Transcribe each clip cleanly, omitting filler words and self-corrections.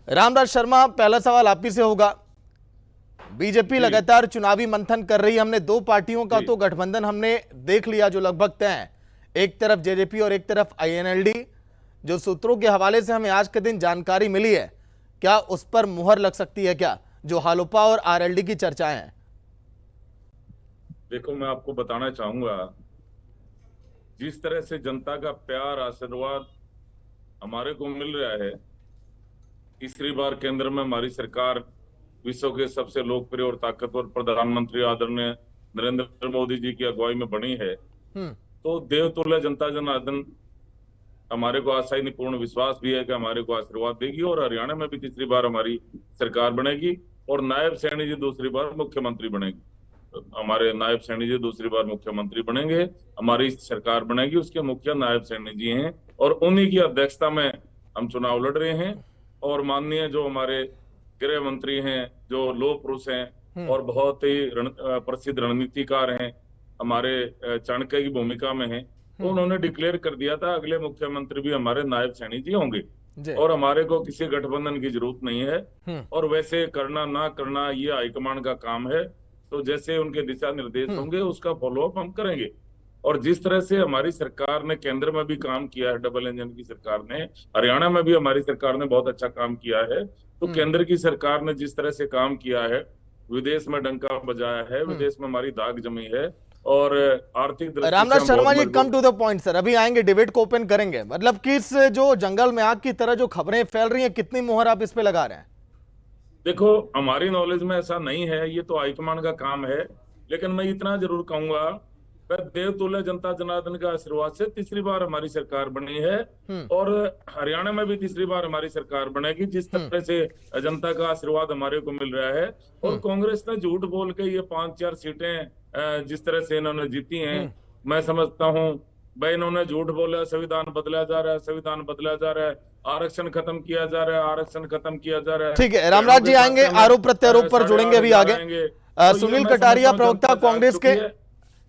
रामराज शर्मा, पहला सवाल आप ही से होगा। बीजेपी लगातार चुनावी मंथन कर रही है। हमने दो पार्टियों का तो गठबंधन हमने देख लिया जो लगभग तय है, एक तरफ जेजेपी और एक तरफ आईएनएलडी। जो सूत्रों के हवाले से हमें आज के दिन जानकारी मिली है, क्या उस पर मुहर लग सकती है क्या, जो हालोपा और आरएलडी की चर्चाएं हैं? देखो, मैं आपको बताना चाहूंगा, जिस तरह से जनता का प्यार आशीर्वाद हमारे को मिल रहा है, तीसरी बार केंद्र में हमारी सरकार विश्व के सबसे लोकप्रिय और ताकतवर प्रधानमंत्री आदरणीय नरेंद्र मोदी जी की अगुवाई में बनी है, तो देवतुल्य जनता जनार्दन हमारे को आशाहीन पूर्ण विश्वास भी है कि हमारे को आशीर्वाद देगी और हरियाणा में भी तीसरी बार हमारी सरकार बनेगी और नायब सैनी जी दूसरी बार मुख्यमंत्री बनेगी। हमारे नायब सैनी जी दूसरी बार मुख्यमंत्री बनेंगे, हमारी सरकार बनेगी, उसके मुखिया नायब सैनी जी हैं और उन्हीं की अध्यक्षता में हम चुनाव लड़ रहे हैं। और माननीय जो हमारे गृह मंत्री हैं, जो लोह पुरुष हैं और बहुत ही प्रसिद्ध रणनीतिकार हैं, हमारे चाणक्य की भूमिका में हैं, तो उन्होंने डिक्लेयर कर दिया था अगले मुख्यमंत्री भी हमारे नायब सैनी जी होंगे और हमारे को किसी गठबंधन की जरूरत नहीं है। और वैसे करना ना करना ये हाईकमान का काम है, तो जैसे उनके दिशा निर्देश होंगे उसका फॉलोअप हम करेंगे। और जिस तरह से हमारी सरकार ने केंद्र में भी काम किया है, डबल इंजन की सरकार ने, हरियाणा में भी हमारी सरकार ने बहुत अच्छा काम किया है, तो केंद्र की सरकार ने जिस तरह से काम किया है, विदेश में डंका बजाया है, विदेश में हमारी दाग जमी है और आर्थिक दृष्टि से Ramraj Sharma ji, come to the point sir, अभी आएंगे, डिबेट को ओपन करेंगे। मतलब कि इस जो जंगल में आग की तरह जो खबरें फैल रही हैं, कितनी मोहर आप इस पे लगा रहे हैं? देखो, हमारी नॉलेज में ऐसा नहीं है, ये तो हाईकमान का काम है, लेकिन मैं इतना जरूर कहूंगा, देवतुल्य जनता जनार्दन का आशीर्वाद से तीसरी बार हमारी सरकार बनी है और हरियाणा में भी तीसरी बार हमारी सरकार बनेगी, जिस तरह से जनता का आशीर्वाद हमारे को मिल रहा है। और कांग्रेस ने झूठ बोल के ये 5-4 सीटें जिस तरह से इन्होंने जीती हैं, मैं समझता हूँ भाई इन्होंने झूठ बोला, संविधान बदला जा रहा है, संविधान बदला जा रहा है, आरक्षण खत्म किया जा रहा है, आरक्षण खत्म किया जा रहा है। ठीक है, रामराज जी आएंगे, आरोप प्रत्यारोप पर जुड़ेंगे अभी आगे। सुनील कटारिया, प्रवक्ता कांग्रेस के,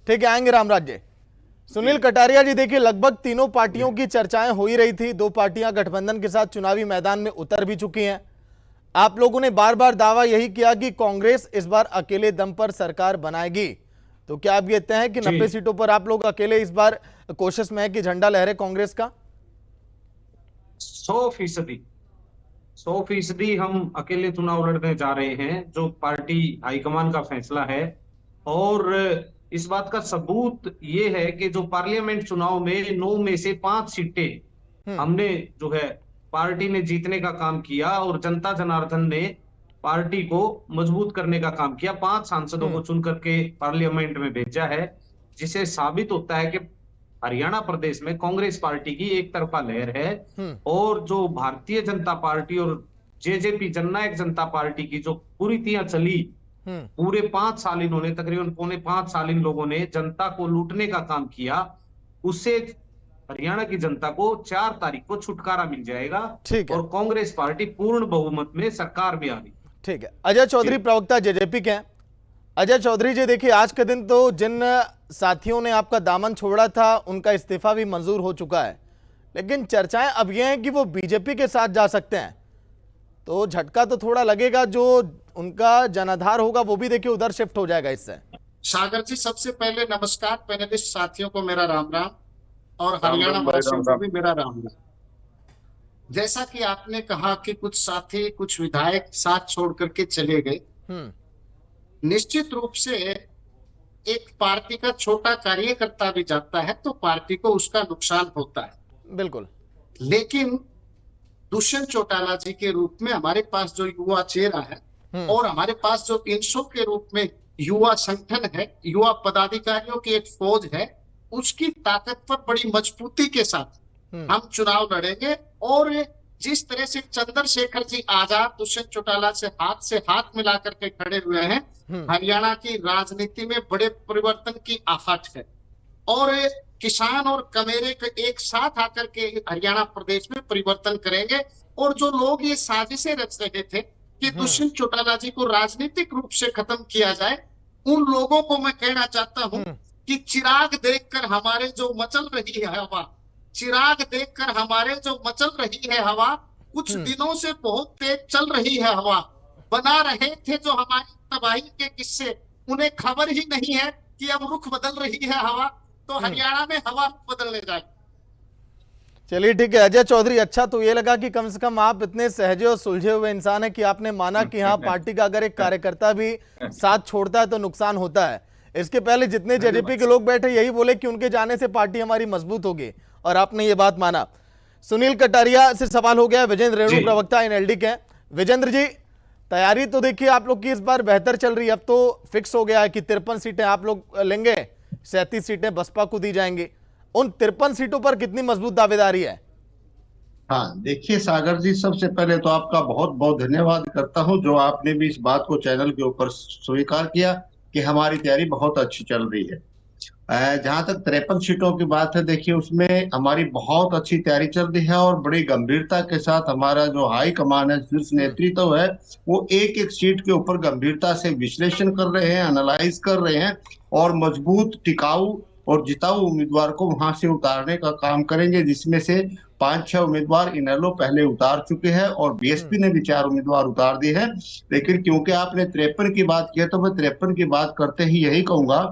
ठीक है, आएंगे रामराज जी। सुनील कटारिया जी, देखिए लगभग तीनों पार्टियों की चर्चाएं हो ही रही थी, दो पार्टियां गठबंधन के साथ चुनावी मैदान में उतर भी चुकी हैं। आप लोगों ने बार बार दावा यही किया कि कांग्रेस इस बार अकेले दम पर सरकार बनाएगी, तो क्या आप ये तय है कि 90 सीटों पर आप लोग अकेले इस बार कोशिश में है कि झंडा लहरे कांग्रेस का? 100% हम अकेले चुनाव लड़ने जा रहे हैं, जो पार्टी हाईकमान का फैसला है। और इस बात का सबूत ये है कि जो पार्लियामेंट चुनाव में 9 में से 5 सीटें हमने जो है पार्टी ने जीतने का काम किया और जनता जनार्दन ने पार्टी को मजबूत करने का काम किया। 5 सांसदों को चुन करके पार्लियामेंट में भेजा है, जिसे साबित होता है कि हरियाणा प्रदेश में कांग्रेस पार्टी की एक तरफा लहर है। और जो भारतीय जनता पार्टी और जेजेपी जननायक जनता पार्टी की जो कुरीतियां चली, पूरे 5 साल इन्होंने, तकरीबन पौने 5 साल इन लोगों ने जनता को लूटने का काम किया, उससे हरियाणा की जनता को 4 तारीख को छुटकारा मिल जाएगा और कांग्रेस पार्टी पूर्ण बहुमत में सरकार में आ रही। ठीक है, अजय चौधरी, प्रवक्ता जेजेपी के हैं। अजय चौधरी जी, देखिए आज के दिन तो जिन साथियों ने आपका दामन छोड़ा था उनका इस्तीफा भी मंजूर हो चुका है, लेकिन चर्चाएं अब यह हैं कि वो बीजेपी के साथ जा सकते हैं, तो झटका तो थोड़ा लगेगा, जो उनका जनाधार होगा वो भी देखिए उधर शिफ्ट हो जाएगा इससे। सागर जी, सबसे पहले नमस्कार पैनलिस्ट साथियों को मेरा राम राम और हरियाणा वासियों को भी मेरा राम राम। जैसा कि आपने कहा कि कुछ साथी, कुछ विधायक साथ छोड़ करके चले गए, निश्चित रूप से एक पार्टी का छोटा कार्यकर्ता भी जाता है तो पार्टी को उसका नुकसान होता है, बिल्कुल। लेकिन दुष्यंत चौटाला जी के रूप में हमारे पास जो युवा चेहरा है और हमारे पास जो 300 के रूप में युवा संगठन है, युवा पदाधिकारियों की एक फौज है, उसकी ताकत पर बड़ी मजबूती के साथ हम चुनाव लड़ेंगे। और जिस तरह से चंद्रशेखर जी आजाद दुष्यंत चौटाला से हाथ मिला करके खड़े हुए हैं, हरियाणा की राजनीति में बड़े परिवर्तन की आहट है और किसान और कमेरे के एक साथ आकर के हरियाणा प्रदेश में परिवर्तन करेंगे। और जो लोग ये साजिशें रच रहे थे कि दुष्यंत चौटाला जी को राजनीतिक रूप से खत्म किया जाए, उन लोगों को मैं कहना चाहता हूं कि चिराग देखकर हमारे जो मचल रही है हवा, चिराग देखकर हमारे जो मचल रही है हवा, कुछ दिनों से बहुत तेज चल रही है हवा। बना रहे थे जो हमारी तबाही के किस्से, उन्हें खबर ही नहीं है कि अब रुख बदल रही है हवा। तो हरियाणा में हवा रुख बदलने जाएगी। चलिए ठीक है अजय चौधरी, अच्छा तो ये लगा कि कम से कम आप इतने सहजे और सुलझे हुए इंसान हैं कि आपने माना कि हाँ पार्टी का अगर एक कार्यकर्ता भी साथ छोड़ता है तो नुकसान होता है। इसके पहले जितने जेजेपी के लोग बैठे यही बोले कि उनके जाने से पार्टी हमारी मजबूत होगी और आपने ये बात माना। सुनील कटारिया से सवाल हो गया, विजेंद्र रेणु प्रवक्ता एनएलडी के। विजेंद्र जी, तैयारी तो देखिए आप लोग की इस बार बेहतर चल रही है, अब तो फिक्स हो गया है कि 53 सीटें आप लोग लेंगे, 37 सीटें बसपा को दी जाएंगी। उन 53 सीटों पर कितनी मजबूत दावेदारी है? हाँ देखिए सागर जी, सबसे पहले तो आपका बहुत बहुत धन्यवाद करता हूं जो आपने भी इस बात को चैनल के ऊपर स्वीकार किया कि हमारी तैयारी बहुत अच्छी चल रही है। जहां तक 53 सीटों की बात है, देखिए उसमें हमारी बहुत अच्छी तैयारी चल रही है और बड़ी गंभीरता के साथ हमारा जो हाई कमान है, शीर्ष नेतृत्व है, वो एक एक सीट के ऊपर गंभीरता से विश्लेषण कर रहे हैं, एनालाइज कर रहे हैं और मजबूत, टिकाऊ और जिताऊ उम्मीदवार को वहां से उतारने का काम करेंगे, जिसमें से 5-6 उम्मीदवार इनेलो पहले उतार चुके हैं और बीएसपी ने भी 4 उम्मीदवार उतार दिए हैं। लेकिन क्योंकि आपने 53 की बात की है तो मैं 53 की बात करते ही यही कहूंगा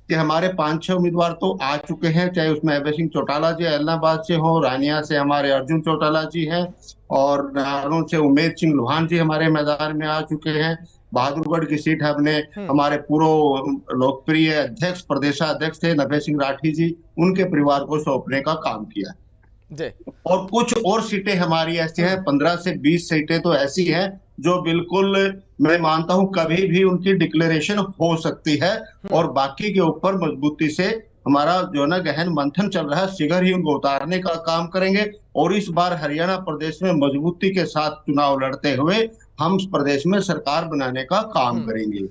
कि हमारे 5-6 उम्मीदवार तो आ चुके हैं, चाहे उसमें अभय सिंह चौटाला जी इलाहाबाद से हो, रानिया से हमारे अर्जुन चौटाला जी हैं और नाहरनौल से उमेद सिंह लोहान जी हमारे मैदान में आ चुके हैं। बहादुरगढ़ की सीट हमने हमारे पूर्व लोकप्रिय अध्यक्ष, प्रदेशाध्यक्ष थे अभय सिंह राठी जी, उनके परिवार को सौंपने का काम किया जी। और कुछ और सीटें हमारी ऐसी हैं, 15 से 20 सीटें तो ऐसी हैं जो बिल्कुल मैं मानता हूं कभी भी उनकी डिक्लेरेशन हो सकती है और बाकी के ऊपर मजबूती से हमारा जो ना गहन मंथन चल रहा है, शीघ्र ही उनको उतारने का काम करेंगे और इस बार हरियाणा प्रदेश में मजबूती के साथ चुनाव लड़ते हुए हम प्रदेश में सरकार बनाने का काम करेंगे।